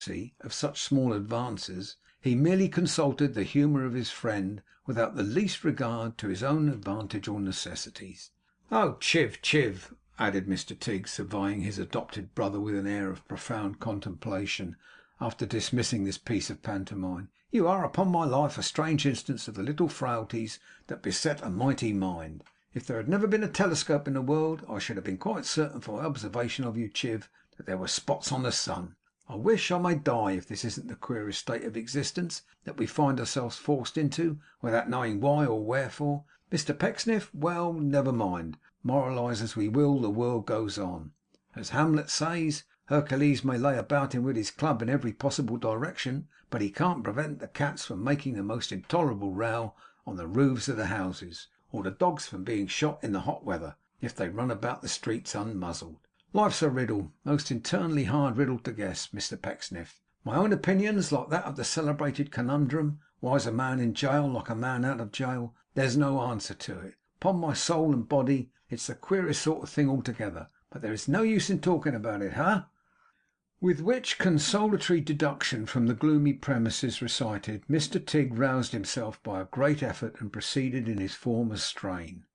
courtesy of such small advances, he merely consulted the humour of his friend without the least regard to his own advantage or necessities. 'Oh, Chiv, Chiv!' added Mr Tigg, surveying his adopted brother with an air of profound contemplation, after dismissing this piece of pantomime, 'you are, upon my life, a strange instance of the little frailties that beset a mighty mind. If there had never been a telescope in the world, I should have been quite certain from my observation of you, Chiv, that there were spots on the sun. I wish I may die if this isn't the queerest state of existence that we find ourselves forced into, without knowing why or wherefore. Mr Pecksniff, well, never mind. Moralise as we will, the world goes on. As Hamlet says, Hercules may lay about him with his club in every possible direction, but he can't prevent the cats from making the most intolerable row on the roofs of the houses, or the dogs from being shot in the hot weather, if they run about the streets unmuzzled. Life's a riddle, most eternally hard riddle to guess, Mr Pecksniff. My own opinion's like that of the celebrated conundrum, why's a man in jail like a man out of jail? There's no answer to it. Upon my soul and body, it's the queerest sort of thing altogether. But there is no use in talking about it, With which consolatory deduction from the gloomy premises recited, Mr Tigg roused himself by a great effort, and proceeded in his former strain.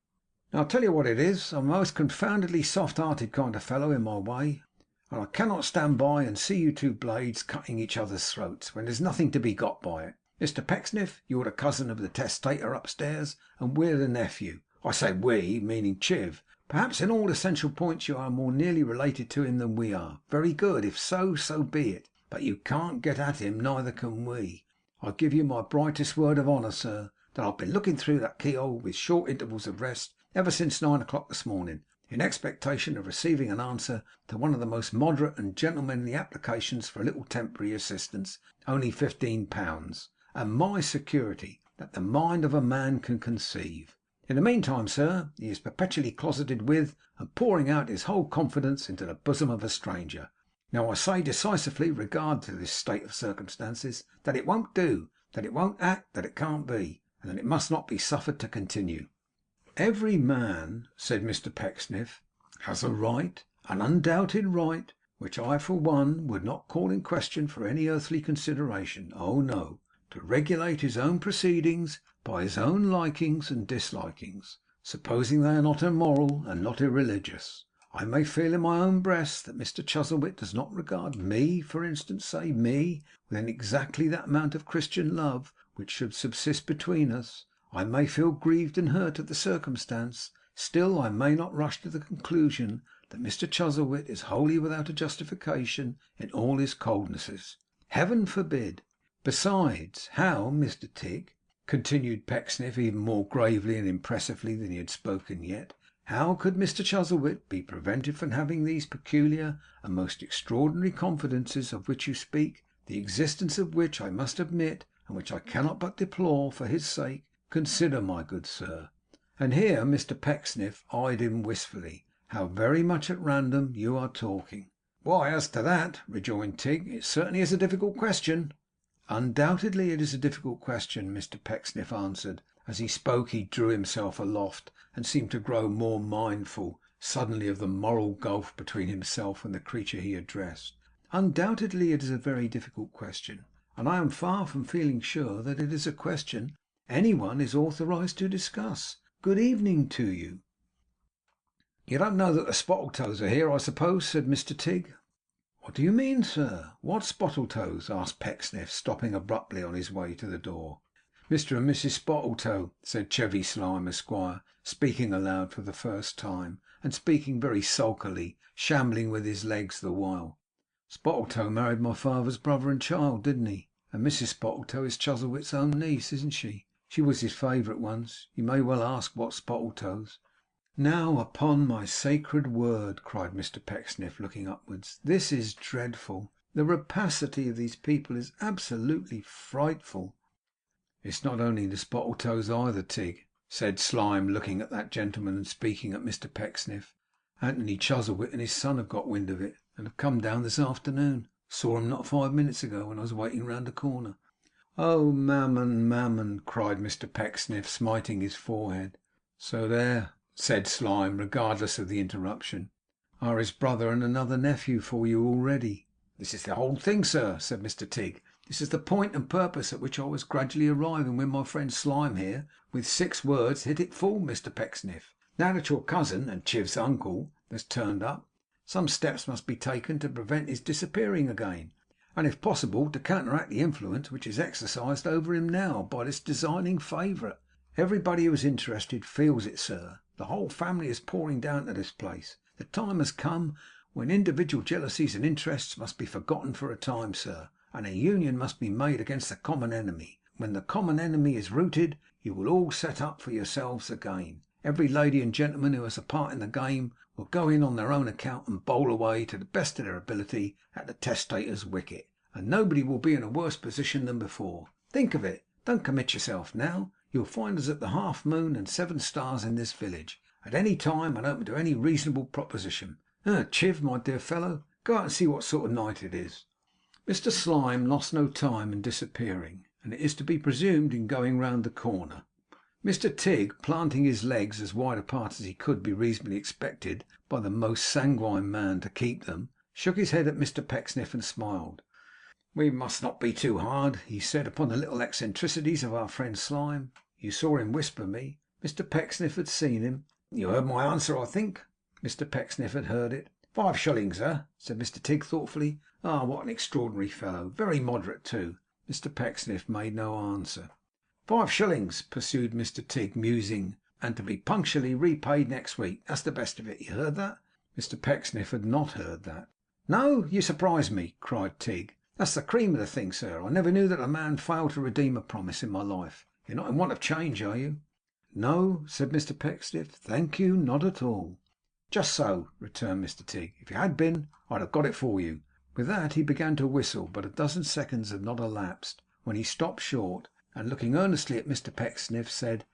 'Now, I'll tell you what it is. I'm a most confoundedly soft-hearted kind of fellow in my way, and I cannot stand by and see you two blades cutting each other's throats, when there's nothing to be got by it. Mr Pecksniff, you're the cousin of the testator upstairs, and we're the nephew. I say we, meaning Chiv. Perhaps in all essential points you are more nearly related to him than we are. Very good. If so, so be it. But you can't get at him, neither can we. I give you my brightest word of honour, sir, that I've been looking through that keyhole, with short intervals of rest, ever since 9 o'clock this morning, in expectation of receiving an answer to one of the most moderate and gentlemanly applications for a little temporary assistance, only £15, and my security, that the mind of a man can conceive. In the meantime, sir, he is perpetually closeted with, and pouring out his whole confidence into the bosom of a stranger. Now, I say decisively, regard to this state of circumstances, that it won't do, that it won't act, that it can't be, and that it must not be suffered to continue.' 'Every man,' said Mr Pecksniff, 'has a right, an undoubted right, which I for one would not call in question for any earthly consideration. Oh no! To regulate his own proceedings by his own likings and dislikings, supposing they are not immoral and not irreligious. I may feel in my own breast that Mr Chuzzlewit does not regard me, for instance, say me, with exactly that amount of Christian love which should subsist between us. I may feel grieved and hurt at the circumstance. Still, I may not rush to the conclusion that Mr Chuzzlewit is wholly without a justification in all his coldnesses. Heaven forbid! Besides, how, Mr Tigg,' continued Pecksniff, even more gravely and impressively than he had spoken yet, 'how could Mr Chuzzlewit be prevented from having these peculiar and most extraordinary confidences of which you speak, the existence of which I must admit, and which I cannot but deplore for his sake? Consider, my good sir,' and here Mr Pecksniff eyed him wistfully, 'how very much at random you are talking.' 'Why, as to that,' rejoined Tigg, 'it certainly is a difficult question.' 'Undoubtedly it is a difficult question,' Mr Pecksniff answered. As he spoke he drew himself aloft, and seemed to grow more mindful suddenly of the moral gulf between himself and the creature he addressed. 'Undoubtedly it is a very difficult question, and I am far from feeling sure that it is a question any one is authorized to discuss. Good evening to you.' 'You don't know that the Spottletoes are here, I suppose?' said Mr Tigg. 'What do you mean, sir? What Spottletoes?' asked Pecksniff, stopping abruptly on his way to the door. 'Mr and Mrs Spottletoe,' said Chevy Slyme, Esquire, speaking aloud for the first time, and speaking very sulkily, shambling with his legs the while. 'Spottletoe married my father's brother and child, didn't he? And Mrs Spottletoe is Chuzzlewit's own niece, isn't she? She was his favourite once. You may well ask what Spottletoes.' 'Now, upon my sacred word,' cried Mr Pecksniff, looking upwards, 'this is dreadful. The rapacity of these people is absolutely frightful.' 'It's not only the Spottletoes either, Tigg,' said Slyme, looking at that gentleman and speaking at Mr Pecksniff. 'Anthony Chuzzlewit and his son have got wind of it, and have come down this afternoon. Saw 'em not 5 minutes ago, when I was waiting round the corner.' 'Oh, Mammon, Mammon!' cried Mr Pecksniff, smiting his forehead. 'So there,' said Slyme, regardless of the interruption, 'are his brother and another nephew for you already. 'This is the whole thing, sir,' said Mr Tigg. 'This is the point and purpose at which I was gradually arriving when my friend Slyme here, with 6 words, hit it full, Mr Pecksniff. Now that your cousin and Chiv's uncle has turned up, some steps must be taken to prevent his disappearing again, and if possible to counteract the influence which is exercised over him now by this designing favourite. Everybody who is interested feels it, sir. The whole family is pouring down to this place. The time has come when individual jealousies and interests must be forgotten for a time, sir, and a union must be made against the common enemy. When the common enemy is routed, you will all set up for yourselves again. Every lady and gentleman who has a part in the game will go in on their own account and bowl away to the best of their ability at the testator's wicket, and nobody will be in a worse position than before. Think of it. Don't commit yourself now. You'll find us at the Half Moon and 7 Stars in this village, at any time, and open to any reasonable proposition. Chiv, my dear fellow, go out and see what sort of night it is.' Mr Slyme lost no time in disappearing, and it is to be presumed in going round the corner. Mr Tigg, planting his legs as wide apart as he could be reasonably expected by the most sanguine man to keep them, shook his head at Mr Pecksniff and smiled. 'We must not be too hard,' he said, 'upon the little eccentricities of our friend Slyme. You saw him whisper me. Mr Pecksniff had seen him. You heard my answer, I think?' Mr Pecksniff had heard it. 5 shillings, said Mr Tigg thoughtfully. 'Ah, what an extraordinary fellow! Very moderate too.' Mr Pecksniff made no answer. 5 shillings,' pursued Mr Tigg, musing, 'and to be punctually repaid next week. That's the best of it. You heard that?' Mr Pecksniff had not heard that. 'No! You surprise me!' cried Tigg. 'That's the cream of the thing, sir. I never knew that a man failed to redeem a promise in my life. You're not in want of change, are you?' 'No,' said Mr Pecksniff. 'Thank you, not at all.' 'Just so,' returned Mr Tigg. 'If you had been, I'd have got it for you.' With that he began to whistle, but a dozen seconds had not elapsed when he stopped short, and looking earnestly at Mr Pecksniff, said,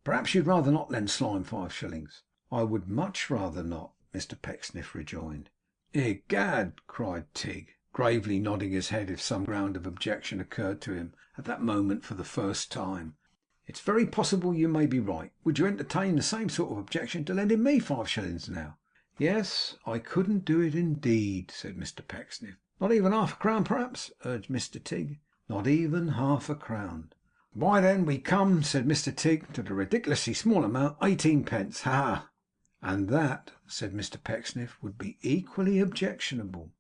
'Perhaps you'd rather not lend Slyme 5 shillings?' 'I would much rather not,' Mr Pecksniff rejoined. 'Egad!' cried Tigg, gravely nodding his head if some ground of objection occurred to him at that moment for the first time. 'It's very possible you may be right. Would you entertain the same sort of objection to lending me 5 shillings now?' 'Yes, I couldn't do it indeed,' said Mr Pecksniff. 'Not even half a crown, perhaps?' urged Mr Tigg. 'Not even half a crown.' 'Why then we come,' said Mr Tigg, 'to the ridiculously small amount, 18 pence. Ha!' 'And that,' said Mr Pecksniff, 'would be equally objectionable.'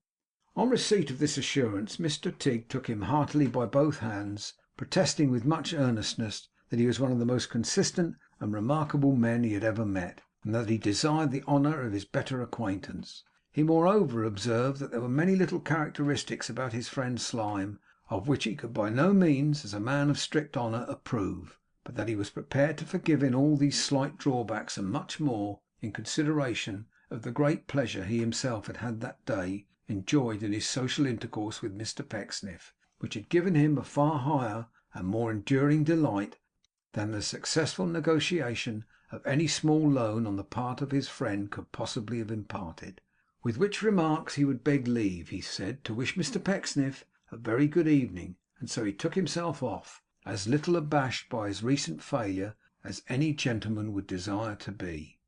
On receipt of this assurance, Mr Tigg took him heartily by both hands, protesting with much earnestness that he was one of the most consistent and remarkable men he had ever met, and that he desired the honour of his better acquaintance. He moreover observed that there were many little characteristics about his friend Slyme of which he could by no means, as a man of strict honour, approve, but that he was prepared to forgive in all these slight drawbacks and much more, in consideration of the great pleasure he himself had that day enjoyed in his social intercourse with Mr Pecksniff, which had given him a far higher and more enduring delight than the successful negotiation of any small loan on the part of his friend could possibly have imparted. With which remarks he would beg leave, he said, to wish Mr Pecksniff a very good evening, and so he took himself off, as little abashed by his recent failure as any gentleman would desire to be.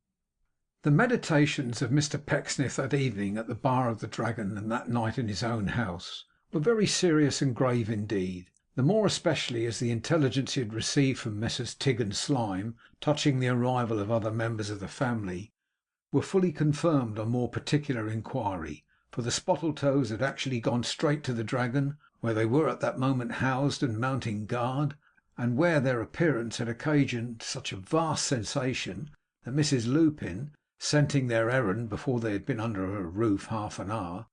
The meditations of Mr Pecksniff that evening at the bar of the Dragon, and that night in his own house, were very serious and grave indeed, the more especially as the intelligence he had received from Messrs Tigg and Slyme touching the arrival of other members of the family were fully confirmed on more particular inquiry, for the Spottletoes had actually gone straight to the Dragon, where they were at that moment housed and mounting guard, and where their appearance had occasioned such a vast sensation that Mrs Lupin, scenting their errand before they had been under her roof half an hour,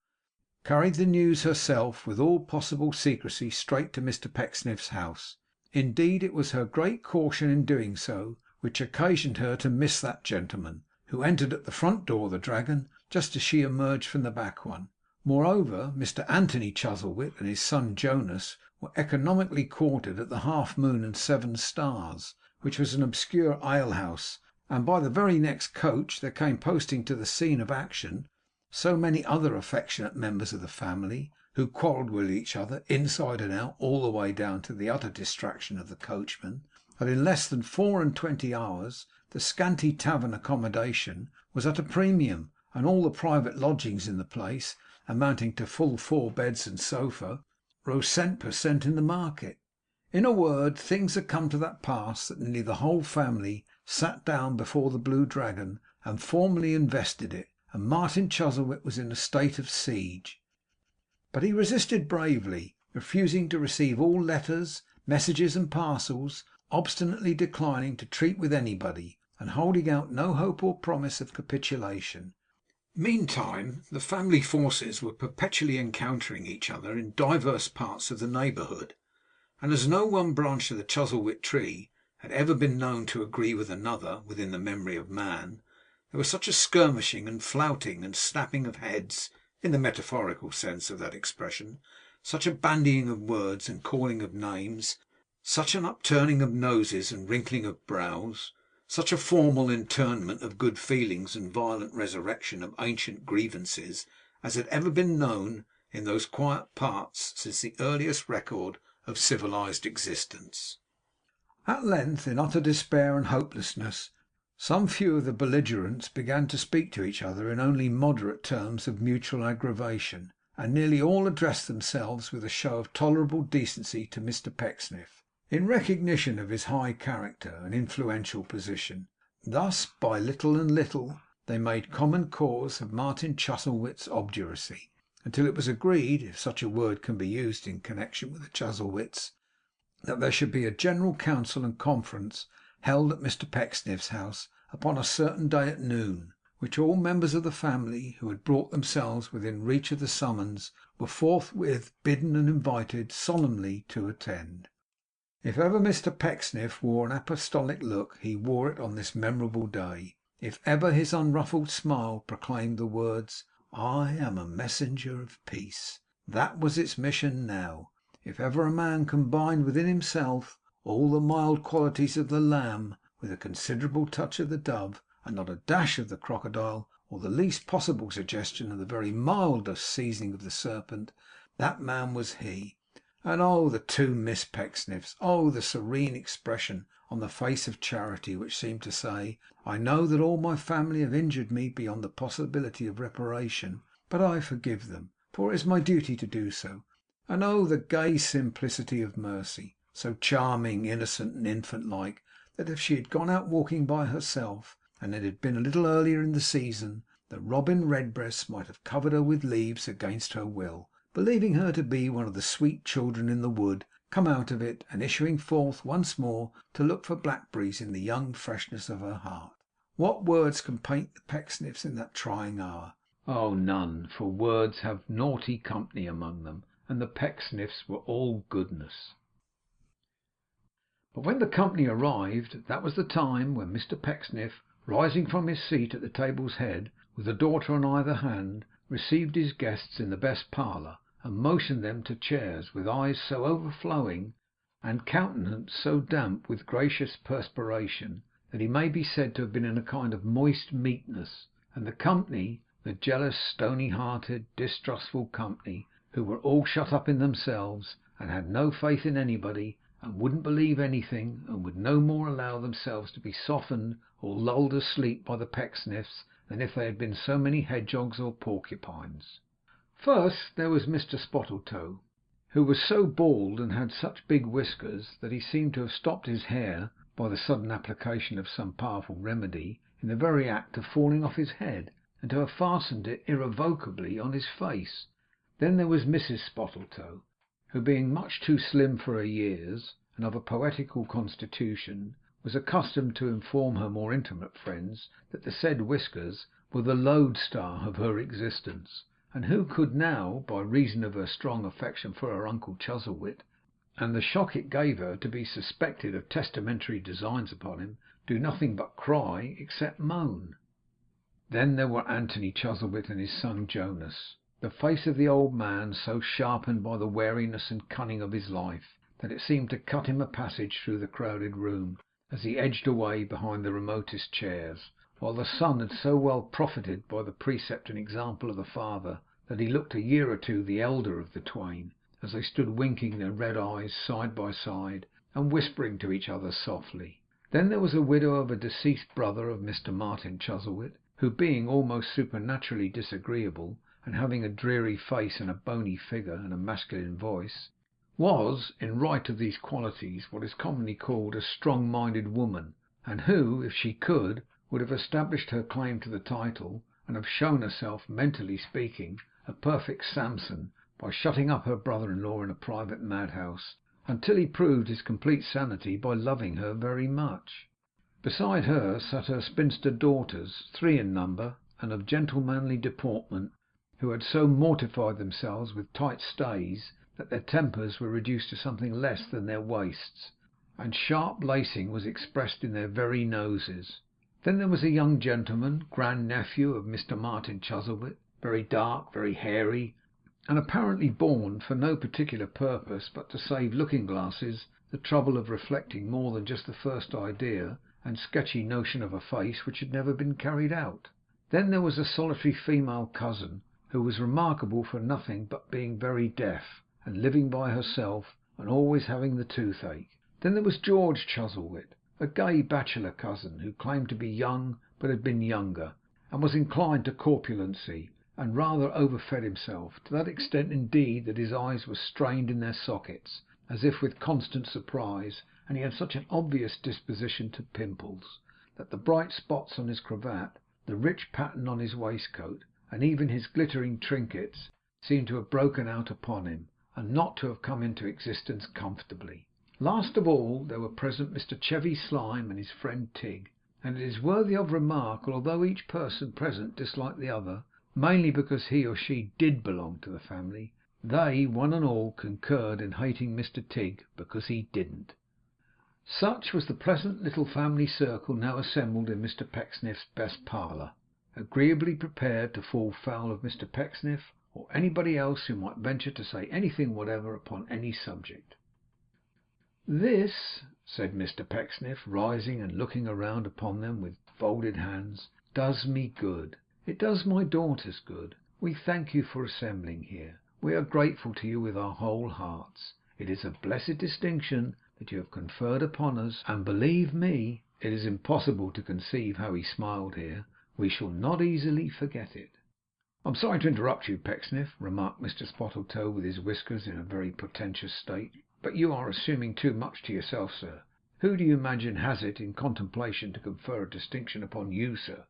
carried the news herself with all possible secrecy straight to Mr Pecksniff's house. Indeed, it was her great caution in doing so which occasioned her to miss that gentleman, who entered at the front door of the Dragon just as she emerged from the back one. Moreover, Mr Anthony Chuzzlewit and his son Jonas were economically quartered at the Half Moon and 7 Stars, which was an obscure alehouse, and by the very next coach there came posting to the scene of action so many other affectionate members of the family, who quarrelled with each other inside and out, all the way down to the utter distraction of the coachman, that in less than 24 hours the scanty tavern accommodation was at a premium, and all the private lodgings in the place amounting to full 4 beds and sofa, rose cent. per cent. in the market. In a word, things had come to that pass that nearly the whole family sat down before the Blue Dragon and formally invested it, and Martin Chuzzlewit was in a state of siege. But he resisted bravely, refusing to receive all letters, messages, and parcels, obstinately declining to treat with anybody, and holding out no hope or promise of capitulation. Meantime, the family forces were perpetually encountering each other in divers parts of the neighbourhood, and as no one branch of the Chuzzlewit tree had ever been known to agree with another within the memory of man, there was such a skirmishing and flouting and snapping of heads, in the metaphorical sense of that expression, such a bandying of words and calling of names, such an upturning of noses and wrinkling of brows, such a formal interment of good feelings and violent resurrection of ancient grievances, as had ever been known in those quiet parts since the earliest record of civilized existence. At length, in utter despair and hopelessness, some few of the belligerents began to speak to each other in only moderate terms of mutual aggravation, and nearly all addressed themselves with a show of tolerable decency to Mr Pecksniff, in recognition of his high character and influential position. Thus, by little and little, they made common cause of Martin Chuzzlewit's obduracy, until it was agreed, if such a word can be used in connection with the Chuzzlewits, that there should be a general council and conference held at Mr Pecksniff's house upon a certain day at noon, which all members of the family who had brought themselves within reach of the summons were forthwith bidden and invited solemnly to attend. If ever Mr Pecksniff wore an apostolic look, he wore it on this memorable day. If ever his unruffled smile proclaimed the words, "I am a messenger of peace," that was its mission now. If ever a man combined within himself all the mild qualities of the lamb, with a considerable touch of the dove, and not a dash of the crocodile, or the least possible suggestion of the very mildest seasoning of the serpent, that man was he. And oh, the two Miss Pecksniffs! Oh, the serene expression on the face of Charity, which seemed to say, "I know that all my family have injured me beyond the possibility of reparation, but I forgive them, for it is my duty to do so." And oh, the gay simplicity of Mercy, so charming, innocent, and infant like, that if she had gone out walking by herself, and it had been a little earlier in the season, the robin redbreasts might have covered her with leaves against her will, believing her to be one of the sweet children in the wood, come out of it, and issuing forth once more to look for blackberries in the young freshness of her heart. What words can paint the Pecksniffs in that trying hour? Oh, none, for words have naughty company among them, and the Pecksniffs were all goodness. But when the company arrived, that was the time when Mr Pecksniff, rising from his seat at the table's head, with a daughter on either hand, received his guests in the best parlour, and motioned them to chairs, with eyes so overflowing, and countenance so damp with gracious perspiration, that he may be said to have been in a kind of moist meekness. And the company, the jealous, stony-hearted, distrustful company, who were all shut up in themselves, and had no faith in anybody, and wouldn't believe anything, and would no more allow themselves to be softened or lulled asleep by the Pecksniffs than if they had been so many hedgehogs or porcupines. First there was Mr Spottletoe, who was so bald and had such big whiskers that he seemed to have stopped his hair, by the sudden application of some powerful remedy, in the very act of falling off his head, and to have fastened it irrevocably on his face. Then there was Mrs Spottletoe, who, being much too slim for her years, and of a poetical constitution, was accustomed to inform her more intimate friends that the said whiskers were the lodestar of her existence, and who could now, by reason of her strong affection for her uncle Chuzzlewit, and the shock it gave her to be suspected of testamentary designs upon him, do nothing but cry, except moan. Then there were Anthony Chuzzlewit and his son Jonas, the face of the old man so sharpened by the wariness and cunning of his life that it seemed to cut him a passage through the crowded room as he edged away behind the remotest chairs, while the son had so well profited by the precept and example of the father that he looked a year or two the elder of the twain, as they stood winking their red eyes side by side and whispering to each other softly. Then there was a widow of a deceased brother of Mr Martin Chuzzlewit, who, being almost supernaturally disagreeable, and having a dreary face and a bony figure and a masculine voice, was, in right of these qualities, what is commonly called a strong-minded woman, and who, if she could, would have established her claim to the title, and have shown herself, mentally speaking, a perfect Samson, by shutting up her brother-in-law in a private madhouse, until he proved his complete sanity by loving her very much. Beside her sat her spinster daughters, 3 in number, and of gentlemanly deportment, who had so mortified themselves with tight stays that their tempers were reduced to something less than their waists, and sharp lacing was expressed in their very noses. Then there was a young gentleman, grand nephew of Mr. Martin Chuzzlewit, very dark, very hairy, and apparently born for no particular purpose but to save looking-glasses the trouble of reflecting more than just the first idea and sketchy notion of a face which had never been carried out. Then there was a solitary female cousin, who was remarkable for nothing but being very deaf, and living by herself, and always having the toothache. Then there was George Chuzzlewit, a gay bachelor cousin, who claimed to be young but had been younger, and was inclined to corpulency, and rather overfed himself, to that extent indeed that his eyes were strained in their sockets, as if with constant surprise, and he had such an obvious disposition to pimples, that the bright spots on his cravat, the rich pattern on his waistcoat, and even his glittering trinkets, seemed to have broken out upon him, and not to have come into existence comfortably. Last of all there were present Mr. Chevy Slyme and his friend Tigg, and it is worthy of remark, although each person present disliked the other, mainly because he or she did belong to the family, they, one and all, concurred in hating Mr. Tigg because he didn't. Such was the pleasant little family circle now assembled in Mr. Pecksniff's best parlour, agreeably prepared to fall foul of Mr. Pecksniff or anybody else who might venture to say anything whatever upon any subject. "This," said Mr. Pecksniff, rising and looking around upon them with folded hands, "does me good. It does my daughters good. We thank you for assembling here. We are grateful to you with our whole hearts. It is a blessed distinction that you have conferred upon us, and believe me, it is impossible to conceive how he smiled here. We shall not easily forget it." "I'm sorry to interrupt you, Pecksniff," remarked Mr. Spottletoe, with his whiskers in a very portentous state, "but you are assuming too much to yourself, sir. Who do you imagine has it in contemplation to confer a distinction upon you, sir?"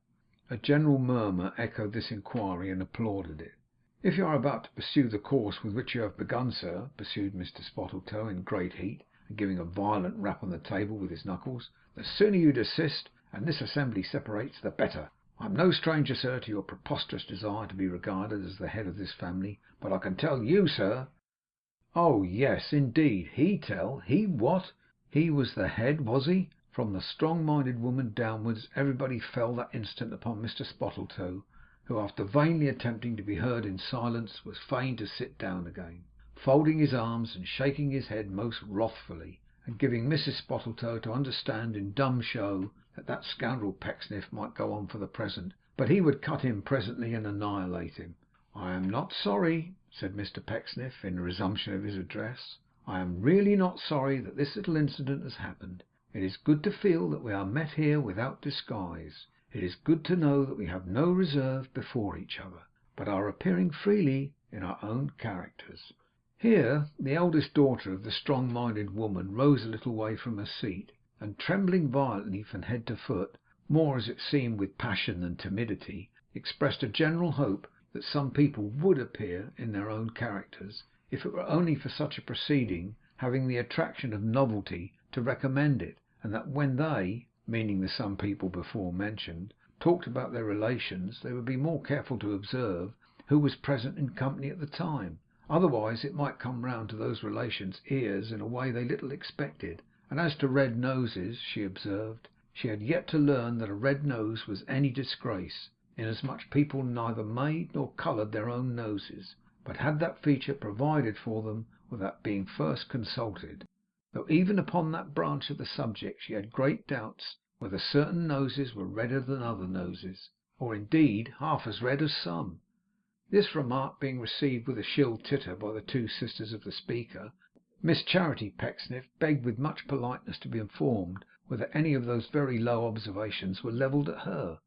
A general murmur echoed this inquiry, and applauded it. "If you are about to pursue the course with which you have begun, sir," pursued Mr. Spottletoe in great heat, and giving a violent rap on the table with his knuckles, "the sooner you desist, and this assembly separates, the better. I am no stranger, sir, to your preposterous desire to be regarded as the head of this family, but I can tell you, sir—" "Oh yes, indeed, he tell! He what? He was the head, was he?" From the strong-minded woman downwards, everybody fell that instant upon Mr. Spottletoe, who, after vainly attempting to be heard in silence, was fain to sit down again, folding his arms and shaking his head most wrathfully, and giving Mrs. Spottletoe to understand in dumb show that scoundrel Pecksniff might go on for the present, but he would cut him presently and annihilate him. "I am not sorry," said Mr. Pecksniff, in the resumption of his address, "I am really not sorry that this little incident has happened. It is good to feel that we are met here without disguise. It is good to know that we have no reserve before each other, but are appearing freely in our own characters." Here the eldest daughter of the strong-minded woman rose a little way from her seat, and trembling violently from head to foot, more as it seemed with passion than timidity, expressed a general hope that some people would appear in their own characters, if it were only for such a proceeding having the attraction of novelty to recommend it, and that when they, meaning the some people before mentioned, talked about their relations, they would be more careful to observe who was present in company at the time. Otherwise it might come round to those relations' ears in a way they little expected. And as to red noses, she observed, she had yet to learn that a red nose was any disgrace, inasmuch people neither made nor coloured their own noses, but had that feature provided for them without being first consulted, though even upon that branch of the subject she had great doubts whether certain noses were redder than other noses, or indeed half as red as some. This remark being received with a shrill titter by the 2 sisters of the speaker, Miss Charity Pecksniff begged with much politeness to be informed whether any of those very low observations were levelled at her.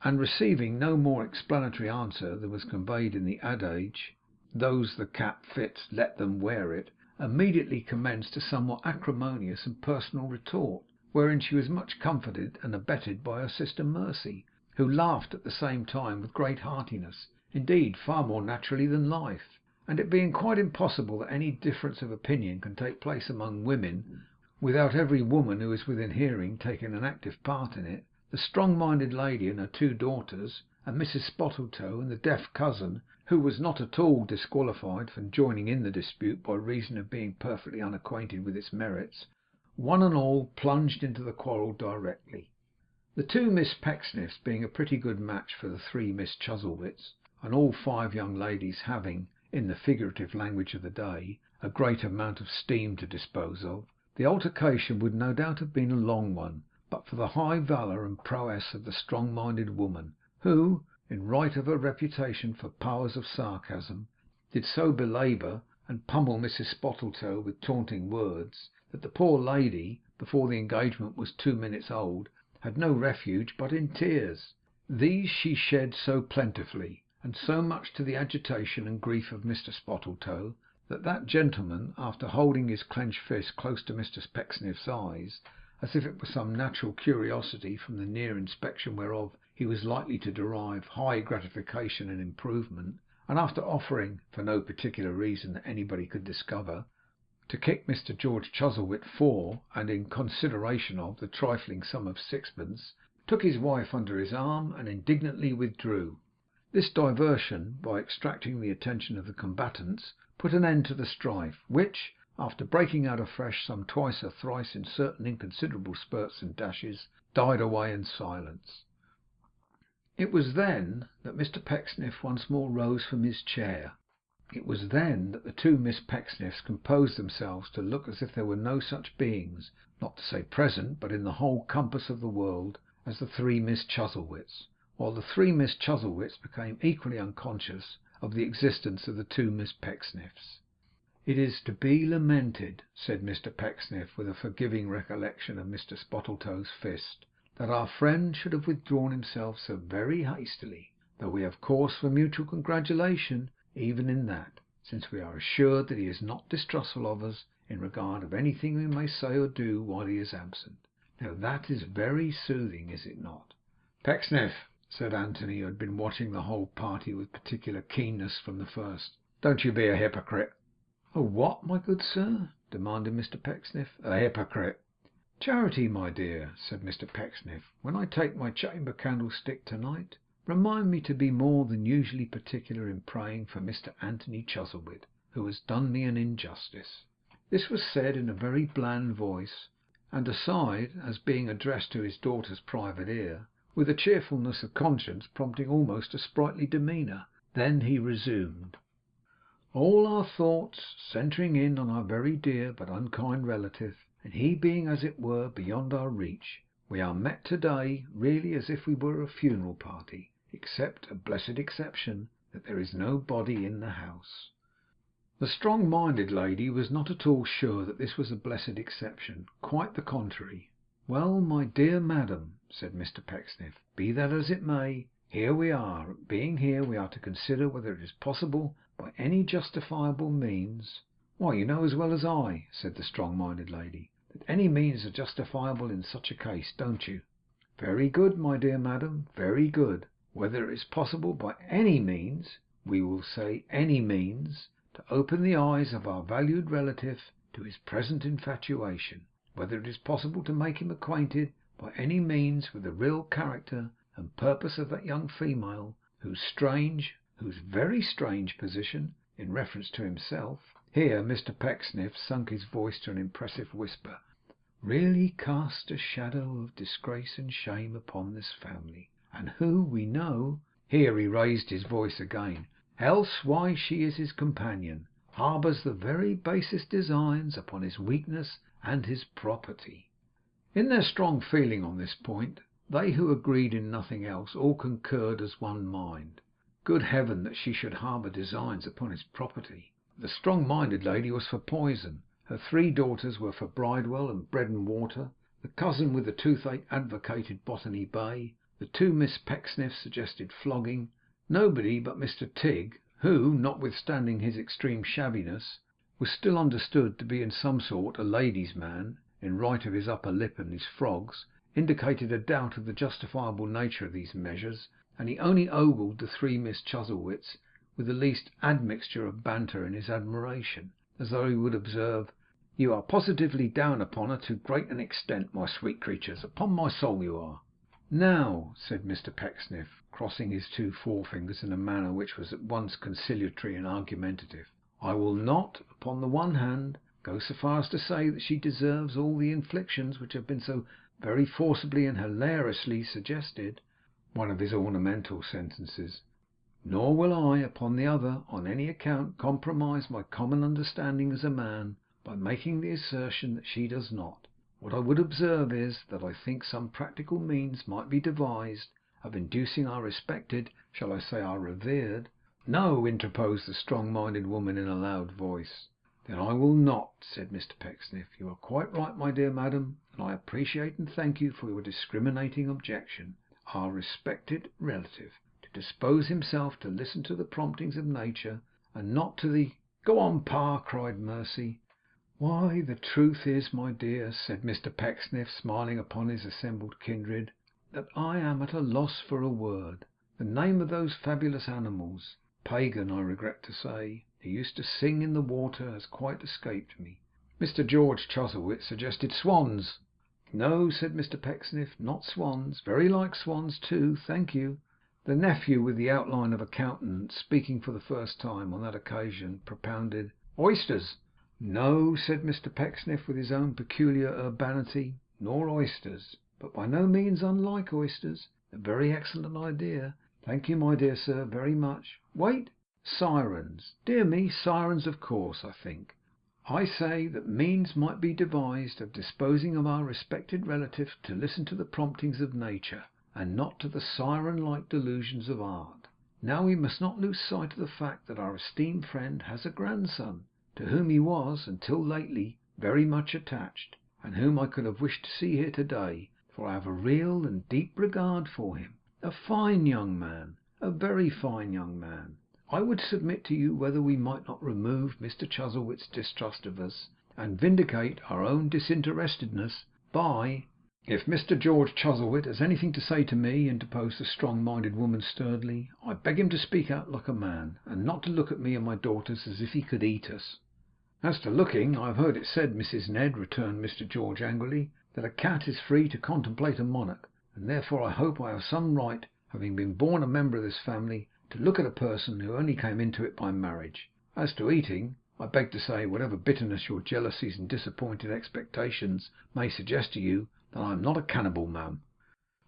and receiving no more explanatory answer than was conveyed in the adage, "Those the cap fits, let them wear it," immediately commenced a somewhat acrimonious and personal retort, wherein she was much comforted and abetted by her sister Mercy, who laughed at the same time with great heartiness, indeed far more naturally than life. And it being quite impossible that any difference of opinion can take place among women without every woman who is within hearing taking an active part in it, the strong-minded lady and her two daughters, and Mrs Spottletoe and the deaf cousin, who was not at all disqualified from joining in the dispute by reason of being perfectly unacquainted with its merits, one and all plunged into the quarrel directly. The two Miss Pecksniffs being a pretty good match for the three Miss Chuzzlewits, and all five young ladies having, in the figurative language of the day, a great amount of steam to dispose of, the altercation would no doubt have been a long one, but for the high valour and prowess of the strong-minded woman, who, in right of her reputation for powers of sarcasm, did so belabour and pummel Mrs Spottletoe with taunting words, that the poor lady, before the engagement was 2 minutes old, had no refuge but in tears. These she shed so plentifully, and so much to the agitation and grief of Mr Spottletoe, that that gentleman, after holding his clenched fist close to Mr Pecksniff's eyes, as if it were some natural curiosity from the near inspection whereof he was likely to derive high gratification and improvement, and after offering, for no particular reason that anybody could discover, to kick Mr George Chuzzlewit for, and in consideration of, the trifling sum of sixpence, took his wife under his arm and indignantly withdrew. This diversion, by extracting the attention of the combatants, put an end to the strife, which, after breaking out afresh some twice or thrice in certain inconsiderable spurts and dashes, died away in silence. It was then that Mr Pecksniff once more rose from his chair. It was then that the two Miss Pecksniffs composed themselves to look as if there were no such beings, not to say present, but in the whole compass of the world, as the three Miss Chuzzlewits, while the three Miss Chuzzlewits became equally unconscious of the existence of the two Miss Pecksniffs. "It is to be lamented," said Mr Pecksniff, with a forgiving recollection of Mr Spottletoe's fist, "that our friend should have withdrawn himself so very hastily, though we have cause for mutual congratulation even in that, since we are assured that he is not distrustful of us in regard of anything we may say or do while he is absent. Now that is very soothing, is it not?" "Pecksniff," said Anthony, who had been watching the whole party with particular keenness from the first, "don't you be a hypocrite." "A what, my good sir?" demanded Mr Pecksniff. "A hypocrite." "Charity, my dear," said Mr Pecksniff, "when I take my chamber candlestick to-night, remind me to be more than usually particular in praying for Mr Anthony Chuzzlewit, who has done me an injustice." This was said in a very bland voice, and aside, as being addressed to his daughter's private ear, with a cheerfulness of conscience prompting almost a sprightly demeanour. Then he resumed: "All our thoughts centering in on our very dear but unkind relative, and he being as it were beyond our reach, we are met to-day really as if we were a funeral party, except a blessed exception, that there is no body in the house." The strong-minded lady was not at all sure that this was a blessed exception. Quite the contrary. "Well, my dear madam," said Mr Pecksniff, "be that as it may, here we are. Being here, we are to consider whether it is possible by any justifiable means—" "Why, you know as well as I," said the strong-minded lady, "that any means are justifiable in such a case, don't you?" "Very good, my dear madam, very good. Whether it is possible by any means, we will say any means, to open the eyes of our valued relative to his present infatuation. Whether it is possible to make him acquainted by any means with the real character and purpose of that young female, whose very strange position in reference to himself," here Mr Pecksniff sunk his voice to an impressive whisper, "really casts a shadow of disgrace and shame upon this family, and who, we know," here he raised his voice again, "else why she is his companion, harbours the very basest designs upon his weakness and his property." In their strong feeling on this point, they who agreed in nothing else all concurred as one mind. Good heaven, that she should harbour designs upon his property! The strong-minded lady was for poison. Her three daughters were for Bridewell and bread and water. The cousin with the toothache advocated Botany Bay. The two Miss Pecksniffs suggested flogging. Nobody but Mr Tigg, who, notwithstanding his extreme shabbiness, was still understood to be in some sort a ladies' man, in right of his upper lip and his frogs, indicated a doubt of the justifiable nature of these measures, and he only ogled the three Miss Chuzzlewits with the least admixture of banter in his admiration, as though he would observe, "You are positively down upon her to great an extent, my sweet creatures. Upon my soul you are." "Now," said Mr Pecksniff, crossing his two forefingers in a manner which was at once conciliatory and argumentative, "I will not, upon the one hand, go so far as to say that she deserves all the inflictions which have been so very forcibly and hilariously suggested," one of his ornamental sentences, "nor will I, upon the other, on any account compromise my common understanding as a man by making the assertion that she does not. What I would observe is, that I think some practical means might be devised of inducing our respected, shall I say our revered—" "No," interposed the strong-minded woman in a loud voice. "Then I will not," said Mr Pecksniff. "You are quite right, my dear madam, and I appreciate and thank you for your discriminating objection. Our respected relative to dispose himself to listen to the promptings of nature, and not to the—" "Go on, Pa!" cried Mercy. "Why, the truth is, my dear," said Mr Pecksniff, smiling upon his assembled kindred, "that I am at a loss for a word. The name of those fabulous animals, pagan, I regret to say, who used to sing in the water, has quite escaped me." Mr George Chuzzlewit suggested swans. "No," said Mr Pecksniff, "not swans. Very like swans too, thank you." The nephew with the outline of a countenance, speaking for the first time on that occasion, propounded oysters. "No," said Mr Pecksniff, with his own peculiar urbanity, "nor oysters, but by no means unlike oysters. A very excellent idea. Thank you, my dear sir, very much. Wait. Sirens. Dear me, sirens, of course. I think, I say, that means might be devised of disposing of our respected relative to listen to the promptings of nature, and not to the siren-like delusions of art. Now we must not lose sight of the fact that our esteemed friend has a grandson, to whom he was, until lately, very much attached, and whom I could have wished to see here to day, for I have a real and deep regard for him. A fine young man, a very fine young man. I would submit to you whether we might not remove Mr Chuzzlewit's distrust of us, and vindicate our own disinterestedness by—" "If Mr George Chuzzlewit has anything to say to me," interposed the strong-minded woman sturdily, "I beg him to speak out like a man, and not to look at me and my daughters as if he could eat us." "As to looking, I have heard it said, Mrs Ned," returned Mr George angrily, "that a cat is free to contemplate a monarch, and therefore I hope I have some right, having been born a member of this family, to look at a person who only came into it by marriage. As to eating, I beg to say, whatever bitterness your jealousies and disappointed expectations may suggest to you, that I am not a cannibal, ma'am."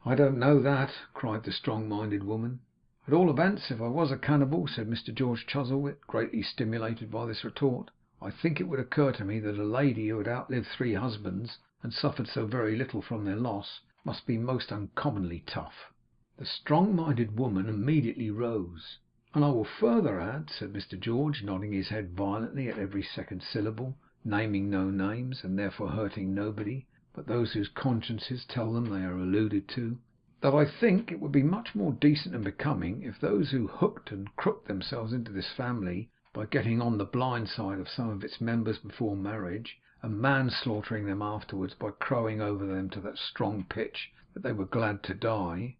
"I don't know that," cried the strong-minded woman. "At all events, if I was a cannibal," said Mr George Chuzzlewit, greatly stimulated by this retort, "I think it would occur to me that a lady who had outlived 3 husbands, and suffered so very little from their loss, must be most uncommonly tough." The strong-minded woman immediately rose. "And I will further add," said Mr George, nodding his head violently at every second syllable, naming no names, and therefore hurting nobody but those whose consciences tell them they are alluded to, "that I think it would be much more decent and becoming if those who hooked and crooked themselves into this family by getting on the blind side of some of its members before marriage, and manslaughtering them afterwards by crowing over them to that strong pitch that they were glad to die,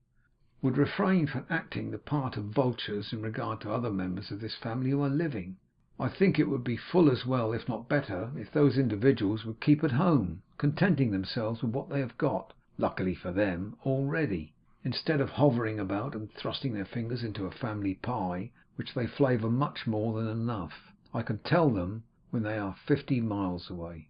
would refrain from acting the part of vultures in regard to other members of this family who are living. I think it would be full as well, if not better, if those individuals would keep at home, contenting themselves with what they have got, luckily for them, already, instead of hovering about and thrusting their fingers into a family pie, which they flavour much more than enough, I can tell them, when they are 50 miles away."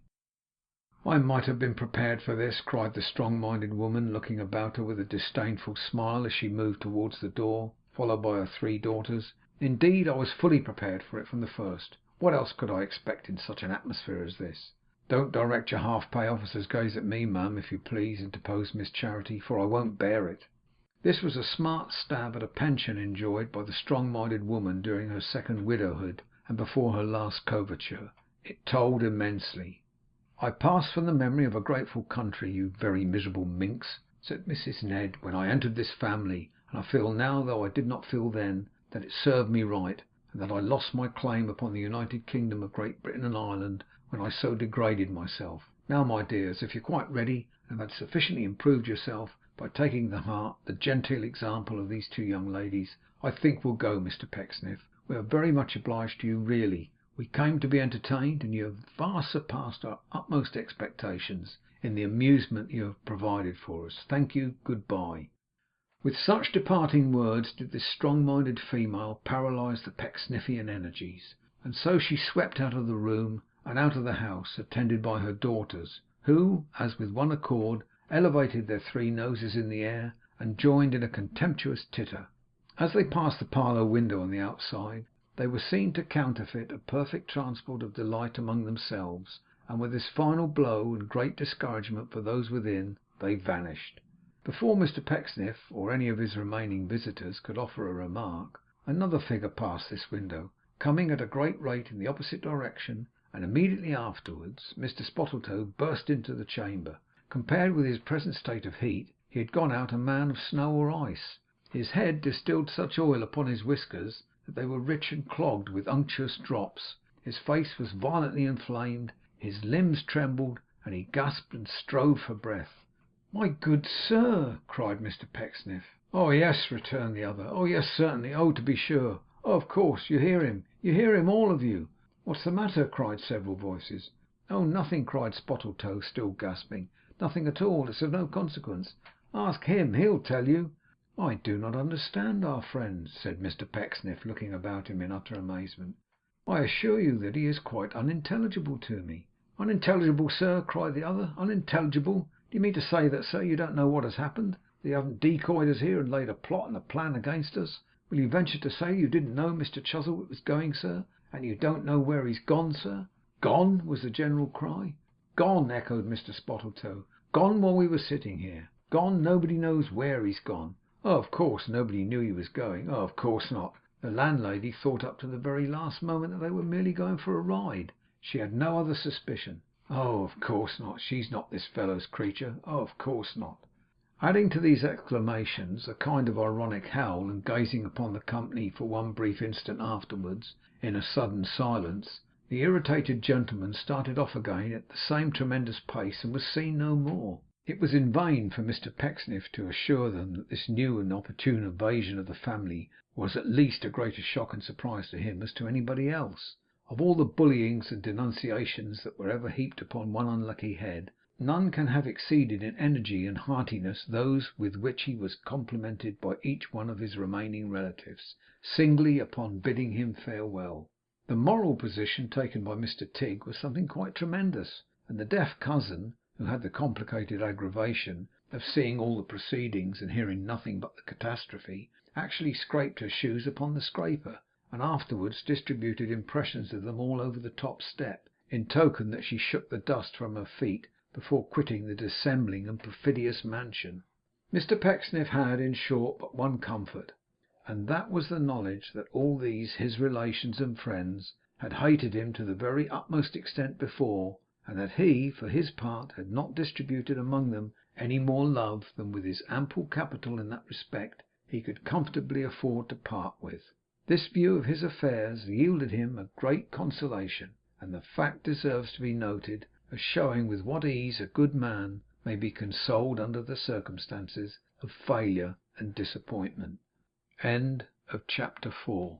"I might have been prepared for this," cried the strong-minded woman, looking about her with a disdainful smile as she moved towards the door, followed by her 3 daughters. "Indeed, I was fully prepared for it from the first. What else could I expect in such an atmosphere as this?" "Don't direct your half-pay officer's gaze at me, ma'am, if you please," interposed Miss Charity, "for I won't bear it." This was a smart stab at a pension enjoyed by the strong-minded woman during her second widowhood and before her last coverture. It told immensely. "I pass from the memory of a grateful country, you very miserable minx," said Mrs. Ned, when I entered this family, and I feel now, though I did not feel then, that it served me right, and that I lost my claim upon the United Kingdom of Great Britain and Ireland when I so degraded myself. Now, my dears, if you're quite ready, and have sufficiently improved yourself by taking to heart the genteel example of these two young ladies, I think we'll go, Mr Pecksniff. We are very much obliged to you, really. We came to be entertained, and you have far surpassed our utmost expectations in the amusement you have provided for us. Thank you. Goodbye. With such departing words did this strong-minded female paralyse the Pecksniffian energies, and so she swept out of the room and out of the house, attended by her daughters, who, as with one accord, elevated their three noses in the air, and joined in a contemptuous titter. As they passed the parlour window on the outside, they were seen to counterfeit a perfect transport of delight among themselves, and with this final blow and great discouragement for those within, they vanished. Before Mr Pecksniff or any of his remaining visitors could offer a remark, another figure passed this window, coming at a great rate in the opposite direction, and immediately afterwards Mr Spottletoe burst into the chamber. Compared with his present state of heat, he had gone out a man of snow or ice. His head distilled such oil upon his whiskers that they were rich and clogged with unctuous drops. His face was violently inflamed, his limbs trembled, and he gasped and strove for breath. 'My good sir!' cried Mr Pecksniff. 'Oh yes,' returned the other. 'Oh yes, certainly. Oh, to be sure. Oh, of course. You hear him. You hear him, all of you.' 'What's the matter?' cried several voices. 'Oh, nothing,' cried Spottletoe, still gasping. 'Nothing at all. It's of no consequence. Ask him. He'll tell you.' 'I do not understand our friend,' said Mr Pecksniff, looking about him in utter amazement. 'I assure you that he is quite unintelligible to me.' 'Unintelligible, sir!' cried the other. 'Unintelligible! Do you mean to say that, sir, you don't know what has happened? That you haven't decoyed us here, and laid a plot and a plan against us? Will you venture to say you didn't know Mr Chuzzlewit was going, sir, and you don't know where he's gone, sir?' 'Gone!' was the general cry. 'Gone!' echoed Mr Spottletoe. 'Gone while we were sitting here. Gone! Nobody knows where he's gone. Oh, of course, nobody knew he was going. Oh, of course not. The landlady thought up to the very last moment that they were merely going for a ride. She had no other suspicion. Oh, of course not. She's not this fellow's creature. Oh, of course not.' Adding to these exclamations a kind of ironic howl, and gazing upon the company for one brief instant afterwards in a sudden silence, the irritated gentleman started off again at the same tremendous pace, and was seen no more. It was in vain for Mr Pecksniff to assure them that this new and opportune invasion of the family was at least a greater shock and surprise to him as to anybody else. Of all the bullyings and denunciations that were ever heaped upon one unlucky head, none can have exceeded in energy and heartiness those with which he was complimented by each one of his remaining relatives, singly, upon bidding him farewell. The moral position taken by Mr Tigg was something quite tremendous, and the deaf cousin, who had the complicated aggravation of seeing all the proceedings and hearing nothing but the catastrophe, actually scraped her shoes upon the scraper, and afterwards distributed impressions of them all over the top step, in token that she shook the dust from her feet before quitting the dissembling and perfidious mansion. Mr Pecksniff had, in short, but one comfort, and that was the knowledge that all these his relations and friends had hated him to the very utmost extent before, and that he, for his part, had not distributed among them any more love than, with his ample capital in that respect, he could comfortably afford to part with. This view of his affairs yielded him a great consolation, and the fact deserves to be noted as showing with what ease a good man may be consoled under the circumstances of failure and disappointment. Chapter 4